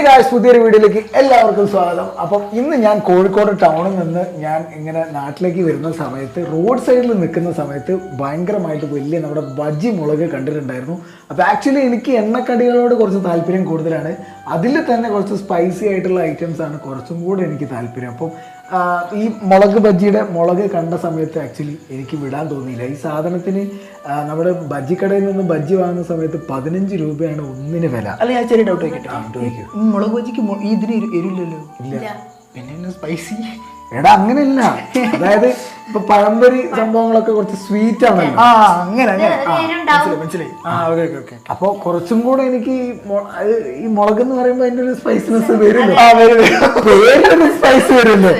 Guys, പുതിയൊരു വീഡിയോയിലേക്ക് എല്ലാവർക്കും സ്വാഗതം. അപ്പം ഇന്ന് ഞാൻ കോഴിക്കോട് ടൗണിൽ നിന്ന് ഞാൻ ഇങ്ങനെ നാട്ടിലേക്ക് വരുന്ന സമയത്ത് റോഡ് സൈഡിൽ നിൽക്കുന്ന സമയത്ത് ഭയങ്കരമായിട്ട് വലിയ നമ്മുടെ ബജ്ജി മുളക് കണ്ടിട്ടുണ്ടായിരുന്നു. അപ്പോൾ ആക്ച്വലി എനിക്ക് എണ്ണക്കടികളോട് കുറച്ച് താല്പര്യം കൂടുതലാണ്. അതിൽ തന്നെ കുറച്ച് സ്പൈസി ആയിട്ടുള്ള ഐറ്റംസ് ആണ് കുറച്ചും കൂടെ എനിക്ക് താല്പര്യം. അപ്പം ഈ മുളക് ബജ്ജിയുടെ മുളക് കണ്ട സമയത്ത് ആക്ച്വലി എനിക്ക് വിടാൻ തോന്നിയില്ല. ഈ സാധനത്തിന് നമ്മുടെ ബജ്ജിക്കടയിൽ നിന്ന് ബജ്ജി വാങ്ങുന്ന സമയത്ത് 15 രൂപയാണ് ഒന്നിന് വില. അല്ല, ഞാൻ ചെറിയ ഡൗട്ട് ചോദിക്കട്ടെ, മുളക് ബജ്ജിക്ക് ഇതിന് എരില്ലല്ലോ? ഇല്ല, പിന്നെ സ്പൈസി? എടാ അങ്ങനെയല്ല, അതായത് ഇപ്പൊ പഴംപൊരി സംഭവങ്ങളൊക്കെ കുറച്ച് സ്വീറ്റ് ആണല്ലോ. അങ്ങനെ മനസ്സിലായി. അപ്പൊ കുറച്ചും കൂടെ എനിക്ക് ഈ മുളക് എന്ന് പറയുമ്പോ അതിന്റെ ഒരു സ്പൈസിനെസ് വരുമല്ലോ, പേരിലൊരു സ്പൈസ് വരുമല്ലോ.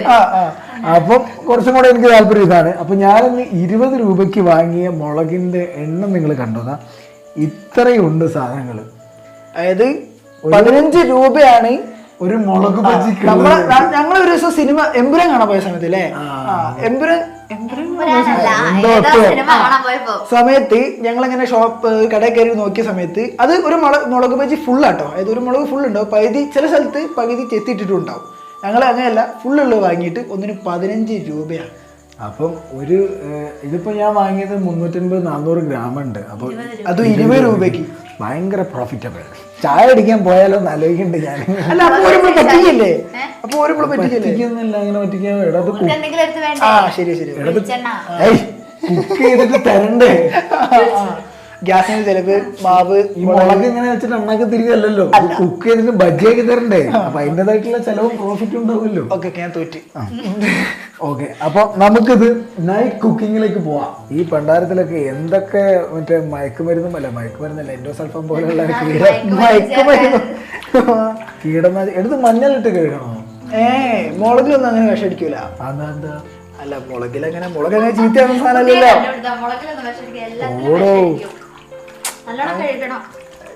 അപ്പം കുറച്ചും കൂടെ എനിക്ക് താല്പര്യം ഇതാണ്. അപ്പൊ ഞാനിന്ന് 20 രൂപയ്ക്ക് വാങ്ങിയ മുളകിന്റെ എണ്ണം നിങ്ങൾ കണ്ടോന്നാ, ഇത്രയുണ്ട് സാധനങ്ങൾ. അതായത് 15 രൂപയാണ് ഒരു മുളക് ബജ്ജി. ഞങ്ങൾ ഒരു ദിവസം സിനിമ എമ്പുരാൻ കാണാൻ പോയ സമയത്ത് അല്ലേ, സമയത്ത് ഞങ്ങളിങ്ങനെ ഷോപ്പ് കടയിൽ കയറി നോക്കിയ സമയത്ത് അത് ഒരു മുളക് ബജ്ജി ഫുള്ളാട്ടോ. അതായത് ഒരു മുളക് ഫുൾ ഉണ്ടാവും, പകുതി ചില സ്ഥലത്ത് പകുതി ചെത്തിയിട്ടിട്ടുണ്ടാവും. ഞങ്ങൾ അങ്ങനെയല്ല, ഫുള്ളുള്ളത് വാങ്ങിയിട്ട് ഒന്നിന് 15 രൂപയാണ്. അപ്പം ഒരു ഇതിപ്പോ ഞാൻ വാങ്ങിയത് 350-400 ഗ്രാം ഉണ്ട്. അപ്പൊ അത് 20 രൂപയ്ക്ക് ഭയങ്കര പ്രോഫിറ്റബിൾ. ചായ അടിക്കാൻ പോയാലോ എന്ന് ആലോചിക്കണ്ട് ഞാൻ. അല്ല, പറ്റിക്കല്ലേ? അപ്പൊ പറ്റിക്കുന്നില്ല, അങ്ങനെ പറ്റിക്കാൻ ശരി കുക്ക് ചെയ്തിട്ട് തരണ്ടേ. ഗ്യാസിന് ചിലവ്, മാവ്, ഈ മുളക് ഇങ്ങനെ വെച്ചിട്ട് എണ്ണക്ക് തിരികല്ലോ, കുക്ക് ചെയ്തിട്ട് ബജ്ജിയാക്കി തരണ്ടേ. അപ്പൊ അതിൻ്റെതായിട്ടുള്ള ചെലവും പ്രോഫിറ്റ് ഉണ്ടാവുമല്ലോ. ഞാൻ തോറ്റി. ഓക്കെ, അപ്പൊ നമുക്കിത് നൈറ്റ് കുക്കിങ്ങിലേക്ക് പോവാം. ഈ പണ്ടാരത്തിലൊക്കെ എന്തൊക്കെ മറ്റേ മയക്കുമരുന്നല്ല എൻഡോസൾഫാൻ പോലെയുള്ള കീടനാശിനി എടുത്ത് മഞ്ഞളിട്ട് കഴുകണോ? മുളകിലൊന്നും അങ്ങനെ വിഷം അടിക്കൂല. അതെന്താ? അല്ല, മുളകങ്ങനെ ചീത്തയാവുന്ന സാധനമല്ലല്ലോ. ഓടോ,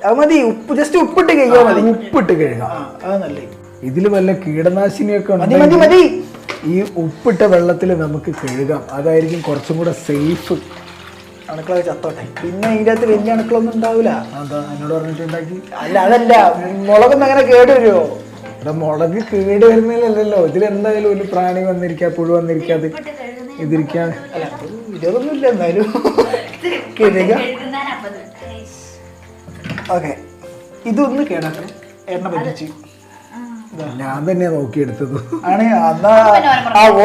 അത് മതി, ജസ്റ്റ് ഉപ്പിട്ട് കഴിയാ മതി. ഉപ്പിട്ട് കഴുകാം, അത് നല്ലത്. ഇതില് വല്ല കീടനാശിനിയൊക്കെ മതി. ഈ ഉപ്പിട്ട വെള്ളത്തിൽ നമുക്ക് കഴുകാം, അതായിരിക്കും കുറച്ചും കൂടെ സേഫ്. അണുക്കളൊക്കെ ചത്തോട്ടെ, പിന്നെ ഇതിൻ്റെ അകത്ത് വലിയ അണുക്കളൊന്നും ഉണ്ടാവില്ല. അതാ എന്നോട് പറഞ്ഞിട്ടുണ്ടാക്കി. അല്ല, അതല്ല, മുളകൊന്നും അങ്ങനെ കേട് വരുമോ? ഇവിടെ മുളക് കേട് വരുന്നില്ലല്ലോ. ഇതിലെന്തായാലും ഒരു പ്രാണി വന്നിരിക്കാം, പുഴു വന്നിരിക്കാതെ ഇതിരിക്കാൻ. അല്ല, ഇതൊന്നും ഇല്ല. എന്നാലും ഓക്കെ, ഇതൊന്ന് കേടാക്കണം. എണ്ണ പറ്റിച്ച് ഞാൻ തന്നെയാ നോക്കിയെടുത്തത് ആണ്. എന്നാ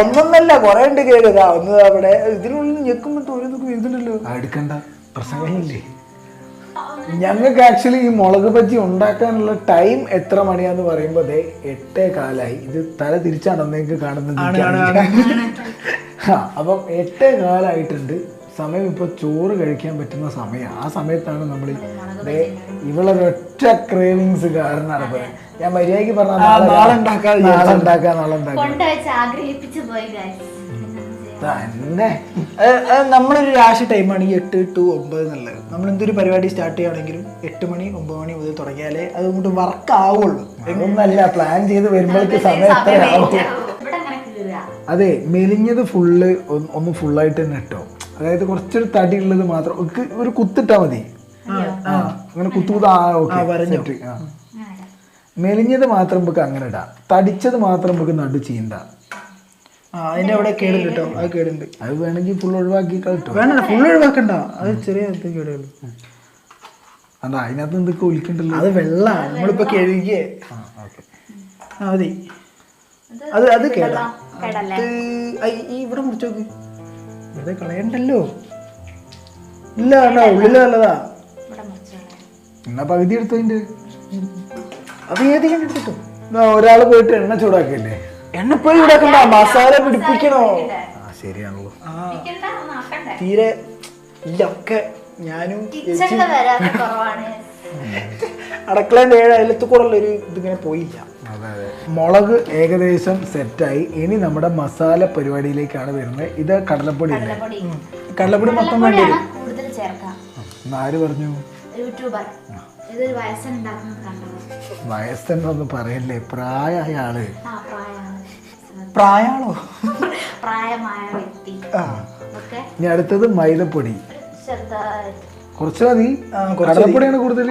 ഒന്നൊന്നല്ല, കൊറേ ഉണ്ട് കേടുക. ഒന്ന് അവിടെ ഇതിനുള്ളിൽ ഞെക്കുമ്പോ ഓരോന്നൊക്കെ വരുന്നുണ്ടല്ലോ. എടുക്കണ്ട, പ്രശ്നങ്ങളില്ലേ. ഞങ്ങൾക്ക് ആക്ച്വലി ഈ മുളക് ബജ്ജി ഉണ്ടാക്കാനുള്ള ടൈം എത്ര മണിയാന്ന് പറയുമ്പോ 8:15. ഇത് തല തിരിച്ചാണെന്നേക്ക് കാണുന്നത്. അപ്പം 8:15 സമയം. ഇപ്പൊ ചോറ് കഴിക്കാൻ പറ്റുന്ന സമയം. ആ സമയത്താണ് നമ്മൾ ഇവളൊരൊറ്റ ക്രേവിങ്സ് കാരണമാണ് പോയത്. ഞാൻ മര്യാദക്ക് പറഞ്ഞ നാളെ ഉണ്ടാക്കാം. നമ്മളൊരു രാശി ടൈമാണ് ഈ 8 to 9 എന്നുള്ളത്. നമ്മൾ എന്തൊരു പരിപാടി സ്റ്റാർട്ട് ചെയ്യുകയാണെങ്കിലും 8 മണി 9 മണി മുതൽ തുടങ്ങിയാലേ അതുകൊണ്ട് വർക്ക് ആവുള്ളൂ. ഒന്നല്ല, പ്ലാൻ ചെയ്ത് വരുമ്പോഴേക്ക് സമയം എത്രയാവും. അതെ, മെലിഞ്ഞത് ഫുള്ള് ഒന്ന് ഫുള്ളായിട്ട് തന്നെ ഇട്ടോ. അതായത് കുറച്ചൊരു തടി ഉള്ളത് മാത്രം ഒരു കുത്തിട്ടാ മതി. അങ്ങനെ കുത്തുകൂതാ. മെലിഞ്ഞത് മാത്രം നമുക്ക് അങ്ങനെ ഇടാം, തടിച്ചത് മാത്രം നമുക്ക് നടു ചീന്ത. അതിന്റെ അവിടെ കേടുണ്ട് കേട്ടോ, അത് കേടുണ്ട്. അത് വേണമെങ്കിൽ ഫുൾ ഒഴിവാക്കി കേട്ടോ. വേണ്ട, ഫുൾ ഒഴിവാക്കണ്ട, അത് ചെറിയ കേടുള്ളൂ. അതാ അതിനകത്ത് എന്തൊക്കെ ഒലിക്കണ്ടല്ലോ. അത് വെള്ള നമ്മളിപ്പോ കഴുകിയേ. മതി, അത് കേടാ. ഇവിടെ മുറിച്ച് നോക്ക്, വെറുതെ കളയണ്ടല്ലോ. ഇല്ല, ഉള്ളില് നല്ലതാ. എന്നാ പകുതി എടുത്തതിന്റെ അത് ഏതെങ്കിലും എടുത്തിട്ടോ. ഒരാള് പോയിട്ട് എണ്ണ ചൂടാക്കല്ലേ. എണ്ണ പോയി ചൂടാക്കണ്ട, മസാല പിടിപ്പിക്കണോ? ശരിയാണല്ലോ. തീരെ ഇല്ലൊക്കെ ഞാനും അടക്കളേന്റെ 7 അയലത്ത് കൂടെ ഉള്ള ഒരു ഇതിങ്ങനെ പോയില്ല. മുളക് ഏകദേശം സെറ്റായി. ഇനി നമ്മുടെ മസാല പരിപാടിയിലേക്കാണ് വരുന്നത്. ഇത് കടലപ്പൊടി. കടലപ്പൊടി മൊത്തം വേണ്ടി വരും. ആര് പറഞ്ഞു? വയസ്സെന്നൊന്നും പറയല്ലേ, പ്രായമായ ആള്. പ്രായാളോ? ഇനി അടുത്തത് മൈദപ്പൊടി. കുറച്ച് മതി. കുറച്ച് കടലപ്പൊടിയാണ് കൂടുതൽ.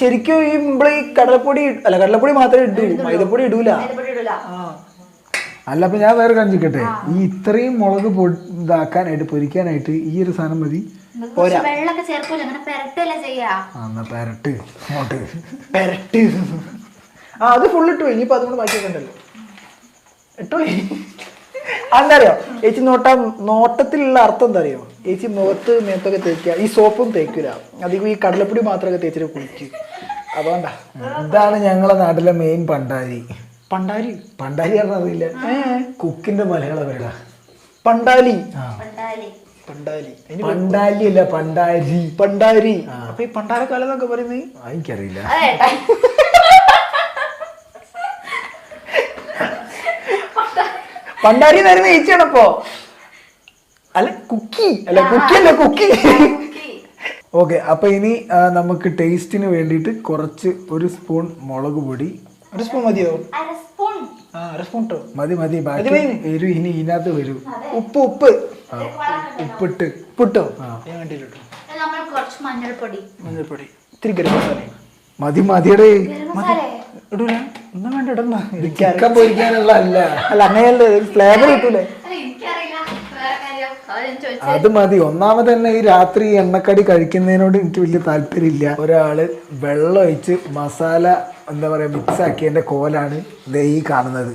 ശരിക്കും ഈ നമ്മള് ഈ കടലപ്പൊടി അല്ല, കടലപ്പൊടി മാത്രമേ ഇടൂ, മൈദപ്പൊടി ഇടൂല. അല്ല, അപ്പൊ ഞാൻ വേറെ കഞ്ചിക്കട്ടെ, ഈ ഇത്രയും മുളക് ഇതാക്കാനായിട്ട് പൊരിക്കാനായിട്ട് ഈ ഒരു സാധനം മതി. പോരാ, പെരട്ട് അങ്ങോട്ട് പെരട്ട്. അത് ഫുൾ ഇട്ടു. ഇനിയിപ്പോ അതുകൊണ്ട് ബാക്കിയൊക്കെ ഉണ്ടല്ലോ, ഇട്ടോളി. എന്താ അറിയോ ചേച്ചി, നോട്ടത്തിലുള്ള അർത്ഥം എന്താ അറിയോ ചേച്ചി? മുഖത്ത് മേത്തൊക്കെ തേക്കുക, ഈ സോപ്പും തേക്കില്ല, അധികം ഈ കടലപ്പൊടി മാത്രമൊക്കെ തേച്ചിട്ട് കുളിക്കും. അതുകൊണ്ടാ. ഇതാണ് ഞങ്ങളെ നാട്ടിലെ മെയിൻ പണ്ടാരി. പണ്ടാരി അറിയില്ല? കുക്കിന്റെ മലയാളം പേരാ പണ്ടാലി. പണ്ടാലി അല്ല, പണ്ടാരി. അപ്പൊ ഈ പണ്ടാരക്കാലം എന്നൊക്കെ പറയുന്നത് എനിക്കറിയില്ല. പണ്ടാരി എന്നായിരുന്നു ചേച്ചിയാണപ്പോ. അല്ല കുക്കി അല്ല, കുക്കി. ഓക്കെ, അപ്പൊ ഇനി നമുക്ക് ടേസ്റ്റിന് വേണ്ടിയിട്ട് കുറച്ച് 1 സ്പൂൺ മുളക് പൊടി. 1 സ്പൂൺ മതിയോ? മതി. ബാക്കി എരു ഇനി ഇതിനകത്ത് വരും. ഉപ്പിട്ടോ മഞ്ഞൾപ്പൊടി ഇത്തിരി ഗരം മസാല മതിയടേ. ഇടൂല, ഒന്നും വേണ്ട, ഇടണ്ട. ചിക്കൻ പൊരിക്കാനുള്ള അല്ല, അങ്ങനെയല്ലേ, ഫ്ലേവർ കിട്ടൂലേ. അത് മതി. ഒന്നാമത് തന്നെ ഈ രാത്രി എണ്ണക്കടി കഴിക്കുന്നതിനോട് എനിക്ക് വലിയ താല്പര്യമില്ല. ഒരാള് വെള്ളം ഒഴിച്ച് മസാല എന്താ പറയാ മിക്സ് ആക്കിയതിന്റെ കോലാണ് ദേ ഈ കാണുന്നത്.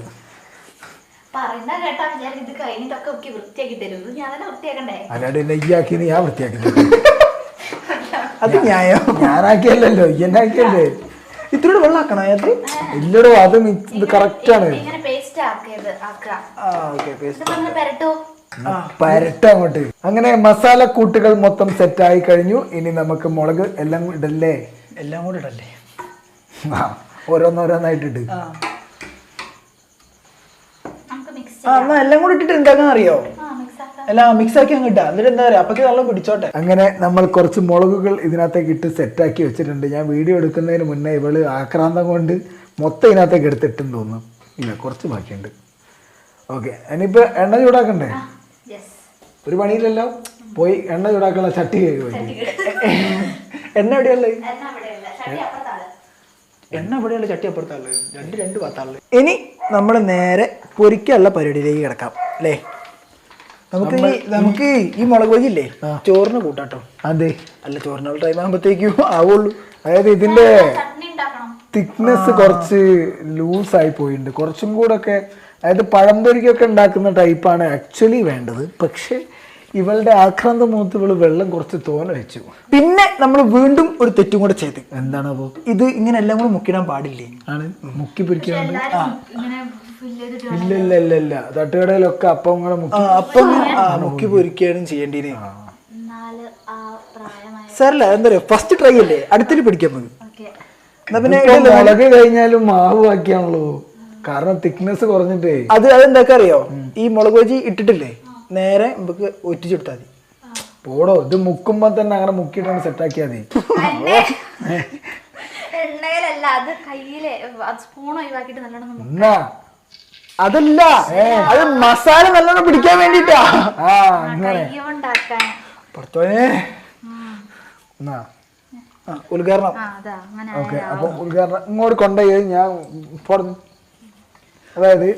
അല്ലാണ്ട് നെയ്യാക്കി ഞാൻ വൃത്തിയാക്കി അത് ഞാനാക്കിയല്ലോ, ഇയ്യനാക്കിയല്ലേ. ഇത്തിരി വെള്ളം ആക്കണോ? ഇല്ലടോ, അത് കറക്റ്റ് ആണ്. പരട്ട അങ്ങോട്ട്. അങ്ങനെ മസാല കൂട്ടുകൾ മൊത്തം സെറ്റായി കഴിഞ്ഞു. ഇനി നമുക്ക് മുളക് എല്ലാം ഇടല്ലേ? എല്ലാം കൂടെ ഇടല്ലേ? ഓരോന്നോരോന്നായിട്ട് ഇട്. എന്നാ എല്ലാം കൂടെ ഇട്ടിട്ട് എന്താക്കാൻ അറിയോ? എല്ലാം മിക്സ് ആക്കി അങ്ങ് ഇട്ടാ, എന്നിട്ട് എന്താ പറയാ, അപ്പൊക്ക് നല്ല പിടിച്ചോട്ടെ. അങ്ങനെ നമ്മൾ കുറച്ച് മുളകുകൾ ഇതിനകത്തേക്ക് ഇട്ട് സെറ്റാക്കി വെച്ചിട്ടുണ്ട്. ഞാൻ വീഡിയോ എടുക്കുന്നതിന് മുന്നേ ഇവള് ആക്രാന്തം കൊണ്ട് മൊത്തം ഇതിനകത്തേക്ക് എടുത്തിട്ടെന്ന് തോന്നുന്നു. ഇല്ല, കുറച്ച് ബാക്കിയുണ്ട്. ഓക്കെ, ഇനിയിപ്പോ എണ്ണ ചൂടാക്കണ്ടേ? ഒരു പണിയില്ലല്ലോ, പോയി എണ്ണ ചൂടാക്കാനുള്ള ചട്ടി കഴുകി. എണ്ണ എവിടെയല്ലേ? എണ്ണ എവിടെയുള്ള ചട്ടി അപ്പുറത്താള്, രണ്ട് ഭാഗത്താള്. ഇനി നമ്മൾ നേരെ പൊരിക്കാനുള്ള പരിപാടിയിലേക്ക് കിടക്കാം അല്ലേ? നമുക്ക് ഈ മുളക് പൊടിയില്ലേ ചോറിന് കൂട്ടാട്ടോ. അതെ, അല്ല ചോറിനുള്ള ടൈം ആകുമ്പോഴത്തേക്കും ആവുള്ളൂ. അതായത് ഇതിന്റെ തിക്നെസ് കുറച്ച് ലൂസായി പോയിട്ടുണ്ട്. കുറച്ചും കൂടെ ഒക്കെ, അതായത് പഴംപൊരിക്കൊക്കെ ഉണ്ടാക്കുന്ന ടൈപ്പാണ് ആക്ച്വലി വേണ്ടത്. പക്ഷെ ഇവളുടെ ആക്രാന്ത മുഖത്ത് ഇവള് വെള്ളം കുറച്ച് തോന വെച്ചു. പിന്നെ നമ്മൾ വീണ്ടും ഒരു തെറ്റും കൂടെ ചെയ്ത്. എന്താണ് അപ്പോ? ഇത് ഇങ്ങനെ എല്ലാം കൂടെ മുക്കിടാൻ പാടില്ലേ? ആണ് മുക്കി പൊരിക്കാണ്ട്. ഇല്ല, തട്ടുകടയിലൊക്കെ അപ്പം കൂടെ മുക്കി പൊരിക്കുകയാണ് ചെയ്യേണ്ടത്. സാറല്ല, എന്താ പറയാ, ഫസ്റ്റ് ട്രൈ അല്ലേ, അടുത്തിൽ പിടിക്കാൻ മതി. പിന്നെ മുളക് കഴിഞ്ഞാലും മാവ് ബാക്കിയാണല്ലോ, കാരണം തിക്നെസ് കുറഞ്ഞിട്ടേ. അതെന്താ അറിയോ, ഈ മുളക് ബജി ഇട്ടിട്ടില്ലേ, നേരെ നമുക്ക് ഒറ്റിച്ചെടുത്താൽ മതി. പോടോ, ഇത് മുക്കുമ്പോ തന്നെ അങ്ങനെ മുക്കിയിട്ടാണ് സെറ്റാക്കിയാൽ മതി. അതല്ല, അത് മസാല നല്ലോണം പിടിക്കാൻ വേണ്ടിട്ടാ. ഉദ്ഘാടനം. ഓക്കെ, അപ്പൊ ഉദ്ഘാടനം ഇങ്ങോട്ട് കൊണ്ടുപോയി ഞാൻ പറഞ്ഞു. അതായത്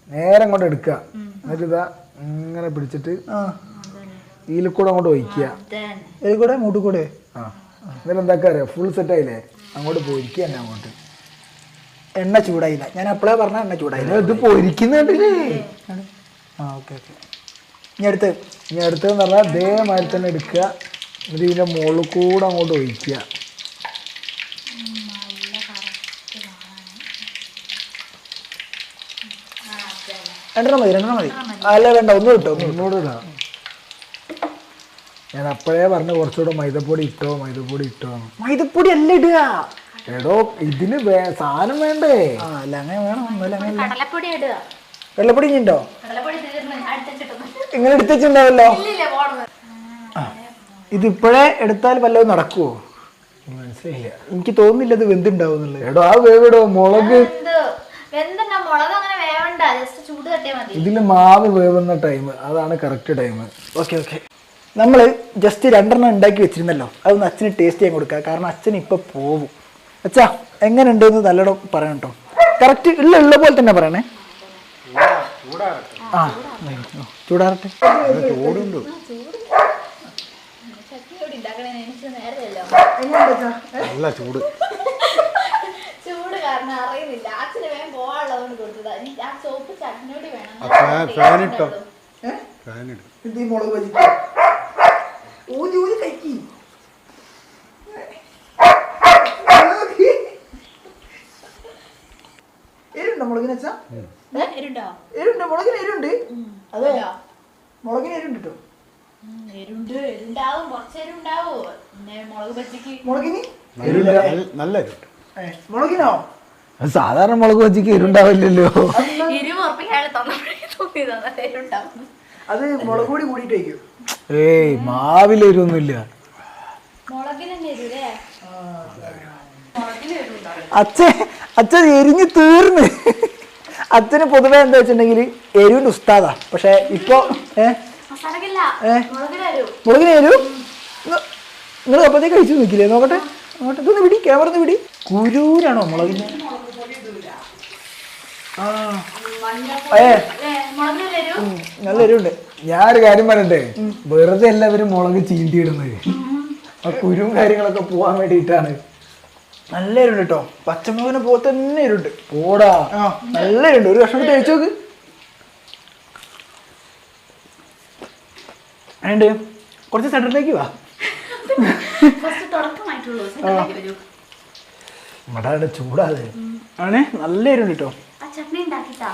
നേരെ അങ്ങോട്ട് എടുക്കുക, എന്നിട്ട് ഇതാ ഇങ്ങനെ പിടിച്ചിട്ട് ഇതിൽ കൂടെ അങ്ങോട്ട് ഒഴിക്കുക. ഇതിൽ കൂടെ മൂട്ട് കൂടെ. എന്നിട്ട് എന്താക്കാ അറിയാം, ഫുൾ സെറ്റ് ആയില്ലേ, അങ്ങോട്ട് പൊരിക്കുക തന്നെ. അങ്ങോട്ട് എണ്ണ ചൂടായില്ല, ഞാൻ അപ്പോഴേ പറഞ്ഞ എണ്ണ ചൂടായില്ല. ഇത് പൊരിക്കുന്നുണ്ടല്ലേ. ഇനി അടുത്തെന്ന് പറഞ്ഞാൽ അതേമാതിരി തന്നെ എടുക്കുക, എന്നിട്ട് ഇതിന്റെ മുകളിൽ കൂടെ അങ്ങോട്ട് ഒഴിക്കുക. രണ്ടെണ്ണം മതി. അല്ല വേണ്ട, ഒന്നും ഇട്ടോ, ഒന്നുകൂടെ ഇടാം. ഞാൻ അപ്പോഴേ പറഞ്ഞു കുറച്ചുകൂടെ മൈദപ്പൊടി ഇട്ടോ. മൈദപ്പൊടി അല്ല ഇടുക എടോ, ഇതിന് സാധനം വേണ്ടേ? അല്ല അങ്ങനെ വേണം. വെള്ളപ്പൊടി ഉണ്ടോ? ഇങ്ങനെ എടുത്തുണ്ടാവല്ലോ. ഇതിപ്പോഴേ എടുത്താൽ വല്ലതും നടക്കുവോ? മനസ്സിലായില്ല, എനിക്ക് തോന്നുന്നില്ല ഇത് വെന്തുണ്ടാവുന്നുള്ളത്. എടോ, ആ വേവിടോ, മുളക് ചൂട് തട്ടിയാൽ മതി. ഇതില് മാവ് വേവുന്ന ടൈം, അതാണ് കറക്റ്റ് ടൈം. ഓക്കെ. നമ്മൾ ജസ്റ്റ് 2 എണ്ണം ഉണ്ടാക്കി വെച്ചിരുന്നല്ലോ അതൊന്ന് അച്ഛന് ടേസ്റ്റ് ചെയ്യാൻ കൊടുക്കുക. കാരണം അച്ഛൻ ഇപ്പൊ പോകും. അച്ഛാ എങ്ങനെയുണ്ട് എന്ന് നല്ലോണം പറയണം കേട്ടോ. കറക്റ്റ് ഉള്ള പോലെ തന്നെ പറയണേ. ആ ചൂടാറട്ടെ. ചൂടുണ്ട്. നല്ല ചൂട്. ചൂട് കാരണം അറിയുന്നില്ല. അച്ഛന് വേഗം പോകാനുള്ളതുകൊണ്ട് കൊടുത്തതാ. ആ സോപ്പ് ചട്നിയോട് വേണം. ഫാനിട്ടോ? ഫാനിട്ടു. ഇത് ഈ മുളക് ബജി ഊതി ഊതി കഴിക്കി. എരുണ്ടോ മുളകിന് അച്ഛാ? എരുണ്ടോ? എരുണ്ട്, മുളകിന് എരുണ്ട്. അതെ മുളകിന് എരുണ്ട് കേട്ടോ. എരുണ്ടാവും, കുറച്ച് എരുണ്ടാവോ. പിന്നെ മുളക് ബജിക്ക് മുളകിന് നല്ല ചൂട്. മുളകിനോ? സാധാരണ മുളക് ബജിക്ക് എരുണ്ടാവില്ലല്ലോ. 20 ഉറുപ്പിക തോന്നിയതാണ് എരുണ്ടാവും. അത് മുളക് പൊടി കൂടിയിട്ട് വയ്ക്കും. ഏയ് മാവിലെരുന്നില്ല. മുളകിന് തന്നെ എരുല്ലേ? അച്ഛൻ എരിഞ്ഞ് തീർന്ന്. അച്ഛന് പൊതുവെ എന്താ വെച്ചിട്ടുണ്ടെങ്കിൽ എരിവിന്റെ ഉസ്താദാ. പക്ഷെ ഇപ്പൊ മുളകിന് എരു നിങ്ങൾ അപ്പത്തേക്ക് കഴിച്ചു നോക്കില്ലേ? നോക്കട്ടെ നോക്കട്ടെ. ഇതൊന്ന് പിടി, ക്യാമറ പിടി. കുരൂരാണോ മുളകിന്? ആ നല്ല എരിവുണ്ട്. ഞാനൊരു കാര്യം പറയട്ടെ, വെറുതെ എല്ലാവരും മുളക് ചീന്തിയിടുന്നത് ആ കുരും കാര്യങ്ങളൊക്കെ പോവാൻ വേണ്ടിയിട്ടാണ്. നല്ല എരുണ്ട് കേട്ടോ. പച്ചമുളകിനെ പോലെ തന്നെ എരുണ്ട്. പോടാ. ആ നല്ല എരുണ്ട്. ഒരു കഷ്ണം കഴിച്ചു നോക്ക്. അതുകൊണ്ട് കുറച്ച് സെന്ററിലേക്ക് വാ. ഇവിടെ ചൂടാതെ ആണ്. നല്ല എരുണ്ട് കേട്ടോ. ചട്നി ഉണ്ടാക്കിട്ടാ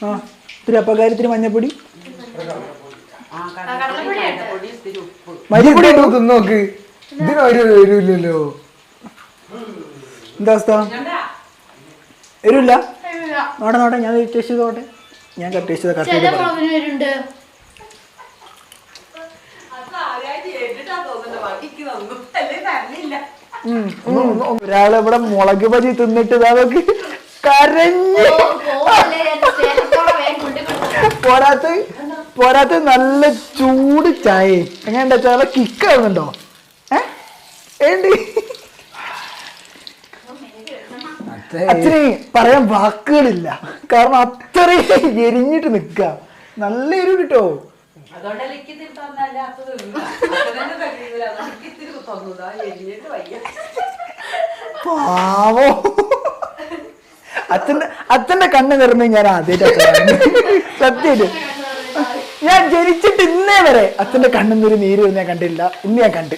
ആ ഇത്തിരി അപ്പക്കാരി, ഇത്തിരി മഞ്ഞപ്പൊടി, മരിപ്പൊടി തിന്നോക്ക്. ഇതിനൊരു എരിവില്ലല്ലോ. എന്താ അവസ്ഥ? എരിവില്ല? നോട്ടെ നോട്ടെ, ഞാൻ ടേസ്റ്റ് ചെയ്തോട്ടെ. ഞാൻ ടേസ്റ്റ് ചെയ്ത കറക്റ്റ് ചില മുളകിന് എരുണ്ട്. ഒരാള് ഇവിടെ മുളക് ബജി തിന്നിട്ട് അതൊക്കെ കരഞ്ഞ്. പോരാത്ത നല്ല ചൂട് ചായ. എങ്ങനെയുണ്ടാ? നല്ല കിക്കാവുന്നുണ്ടോ? അച്ഛന് പറയാൻ വാക്കുകളില്ല. കാരണം അത്രയും എരിഞ്ഞിട്ട് നിക്ക. നല്ല എരിവ് കിട്ടോ. പാവോ. അച്ഛന്റെ കണ്ണ് നിറഞ്ഞ് ഞാൻ ആദ്യമായിട്ട് സത്യം. ഞാൻ ജനിച്ചിട്ട് ഇന്നേ വരെ അച്ഛന്റെ കണ്ണിന്നൊരു നീര് ഞാൻ കണ്ടില്ല. ഇന്ന് ഞാൻ കണ്ട്.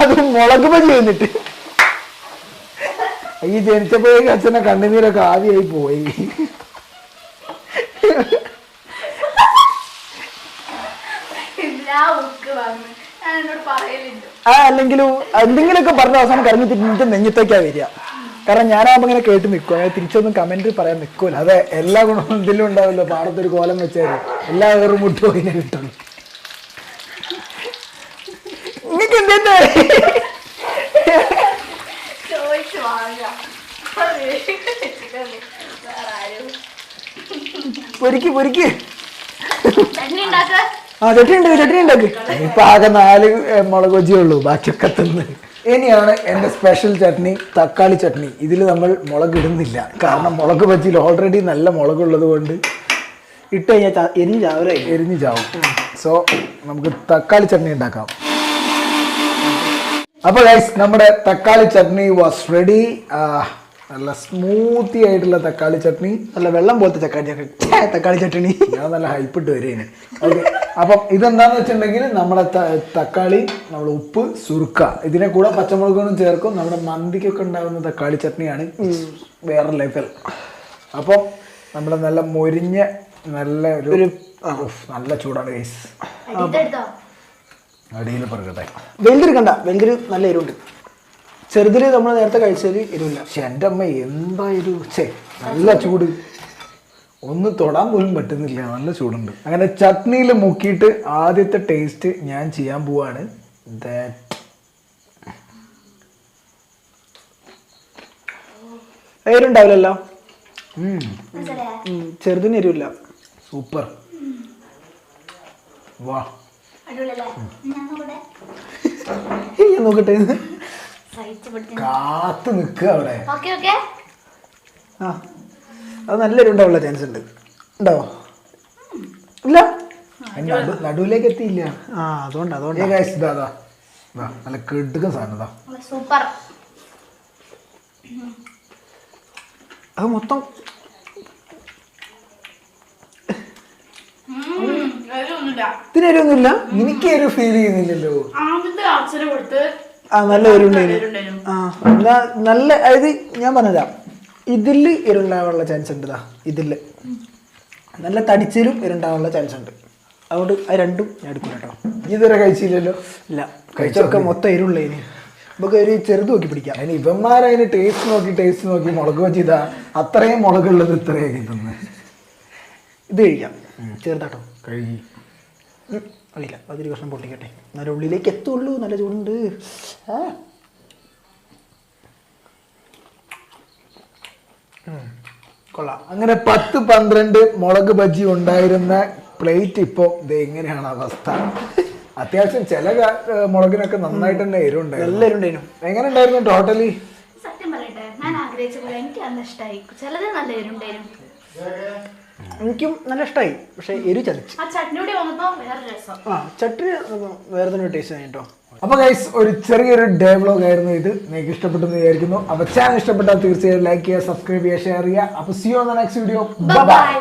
അത് മുളക് ബജി വന്നിട്ട്. ഈ ജനിച്ചപ്പോഴേക്ക് അച്ഛന്റെ കണ്ണുനീരൊക്കെ ആദ്യമായി പോയി. അല്ലെങ്കിലും എന്തെങ്കിലുമൊക്കെ പറഞ്ഞ അവസാനം കറങ്ങി തിരിഞ്ഞിട്ട് നെഞ്ഞത്തേക്കാ വരിക. കാരണം ഞാനാകുമ്പോ ഇങ്ങനെ കേട്ട് നിൽക്കും. അങ്ങനെ തിരിച്ചൊന്നും കമന്റ് പറയാൻ നിൽക്കൂല. അതെ, എല്ലാ ഗുണവും ഇതിലും ഉണ്ടാവില്ലോ. പാടത്തൊരു കോലം വെച്ചാൽ എല്ലാ വേറും മുട്ടും അതിനെ കിട്ടുള്ളൂ. നിങ്ങൾക്ക് എന്താ പൊരിക്ക് പൊരിക്ക്. ആ ചട്ടി ഉണ്ടാക്ക്. ഇപ്പൊ ആകെ 4 മുളക് ബജിയേ ഉള്ളൂ, ബാക്കിയൊക്കെ തിന്ന്. ഇനിയാണ് എൻ്റെ സ്പെഷ്യൽ ചട്നി, തക്കാളി ചട്നി. ഇതിൽ നമ്മൾ മുളക് ഇടുന്നില്ല. കാരണം മുളക് ബജിയിൽ ഓൾറെഡി നല്ല മുളകുള്ളത് കൊണ്ട് ഇട്ട് കഴിഞ്ഞാൽ എരിഞ്ഞ് ചാവും. സോ നമുക്ക് തക്കാളി ചട്നി ഉണ്ടാക്കാം. അപ്പൊ ഗൈസ്, നമ്മുടെ തക്കാളി ചട്നി വാസ് റെഡി. നല്ല സ്മൂത്തി ആയിട്ടുള്ള തക്കാളി ചട്നി, നല്ല വെള്ളം പോലത്തെ തക്കാളി ചട്നി. ഞാൻ നല്ല ഹൈപ്പിട്ട് വരേന്. ഓക്കെ, അപ്പം ഇതെന്താന്ന് വെച്ചിട്ടുണ്ടെങ്കിൽ നമ്മുടെ തക്കാളി, നമ്മൾ ഉപ്പ്, സുർക്ക, ഇതിനെ കൂടെ പച്ചമുളകൊന്നും ചേർക്കും. നമ്മുടെ മന്തിക്കൊക്കെ ഉണ്ടാകുന്ന തക്കാളി ചട്നിയാണ് വേറെ ലെവൽ. അപ്പം നമ്മുടെ നല്ല മൊരിഞ്ഞ നല്ല ഒരു നല്ല ചൂടാണ് ഗൈസ്. അടിയിൽ പറക്കട്ടെ. വെന്തിരിക്കണ്ട, വെന്തിര് നല്ല എരിവുണ്ട്. ചെറുതില് നമ്മൾ നേരത്തെ കഴിച്ചാൽ എരിവില്ല. പക്ഷെ എൻ്റെ അമ്മ എന്താ എരിവ്. നല്ല ചൂട്, ഒന്ന് തൊടാൻ പോലും പറ്റുന്നില്ല. നല്ല ചൂടുണ്ട്. അങ്ങനെ ചട്നിയിൽ മുക്കിയിട്ട് ആദ്യത്തെ ടേസ്റ്റ് ഞാൻ ചെയ്യാൻ പോവാണ്. എരിവുണ്ടാവില്ലല്ലോ. മനസ്സിലായോ? ചെറുതിന് എരിവില്ല. സൂപ്പർ. വാ അടിപൊളിയല്ലേ? ഞാൻ നോക്കട്ടെ. ഞാൻ നോക്കട്ടെ. സഹിച്ച് പിടിച്ച്. കാത്ത് നിൽക്കുക അവിടെ. Okay okay. ആ അത് നല്ല എരിവുണ്ടാവുള്ള ചാൻസ് ഉണ്ട്. ഉണ്ടാവോ? ഇല്ല. നടുവിലേക്ക് എത്തിയില്ല. ആ അതുകൊണ്ട് ഏ ഗൈസ് ഇതാ ഇതാ ഇതാ നല്ല കെടുക്കുന്ന സാധനം ഇതാ. സൂപ്പർ. അത് മൊത്തം ഇതിന് എരിവൊന്നുമില്ല. എനിക്ക് ഒരു ഫീൽ ചെയ്യുന്നില്ലല്ലോ. ആദ്യത്തെ അച്ഛന് കൊടുത്ത് ആ നല്ല എരിവുണ്ടായിരുന്നു. ആ നല്ല അതായത് ഞാൻ പറഞ്ഞതാ ഇതിൽ എരിവുണ്ടാവാനുള്ള ചാൻസ് ഉണ്ട്. ഇതാ ഇതിൽ നല്ല തടിച്ചിലും എരിവുണ്ടാവാനുള്ള ചാൻസ് ഉണ്ട്. അതുകൊണ്ട് അത് രണ്ടും ഞാൻ എടുക്കും കേട്ടോ. ഇതുവരെ കഴിച്ചില്ലല്ലോ. ഇല്ല കഴിച്ചൊക്കെ മൊത്തം എരിവുള്ളതിന് നമുക്ക് ഒരു ചെറുത് നോക്കി പിടിക്കാം. അതിന് ഇവന്മാരതിന് ടേസ്റ്റ് നോക്കി മുളക് വെച്ചിതാ അത്രയും മുളകുള്ളത് ഇത്രയൊക്കെ തിന്ന്. ഇത് കഴിക്കാം ചെറുതാട്ടോ. കഴുകി അറിയില്ല അതൊരു കഷ്ണം പൊട്ടിക്കട്ടെ നല്ല ഉള്ളിലേക്ക് എത്തുള്ളൂ. നല്ല ചൂടുണ്ട്. കൊള്ളാം. അങ്ങനെ 10-12 മുളക് ബജി ഉണ്ടായിരുന്ന പ്ലേറ്റ് ഇപ്പോൾ ഇത് എങ്ങനെയാണ് അവസ്ഥ? അത്യാവശ്യം ചില മുളകിനൊക്കെ നന്നായിട്ട് തന്നെ എരിവുണ്ടായിരുന്നു. നല്ല എരിവുണ്ടായിരുന്നു. എങ്ങനെ ഉണ്ടായിരുന്നു ടോട്ടലി? സത്യം പറയട്ടെ, ഞാൻ ആഗ്രഹിച്ച പോലെ എനിക്ക് അന്ന് ഇഷ്ടമായി. ചിലത് നല്ല എരുണ്ടായിരുന്നു. എനിക്കും നല്ല ഇഷ്ടമായി. പക്ഷെ എരി ചതച്ച്. ആ ചട്നിയോടെ വന്നപ്പോ വേറെ രസം. ആ ചട്നി വേറെ തന്നെ ടേസ്റ്റ് ആയി കേട്ടോ. അപ്പോൾ ഗൈസ് ഒരു ചെറിയൊരു ഡേ വ്ലോഗ് ആയിരുന്നു ഇത്. നിങ്ങൾക്ക് ഇഷ്ടപ്പെട്ടെന്ന് വിചാരിക്കുന്നു. അപ്പോൾ ചാനൽ ഇഷ്ടപ്പെട്ടാൽ തീർച്ചയായും ലൈക്ക് ചെയ്യുക, സബ്സ്ക്രൈബ് ചെയ്യുക, ഷെയർ ചെയ്യുക. അപ്പോൾ see you on the next video. By.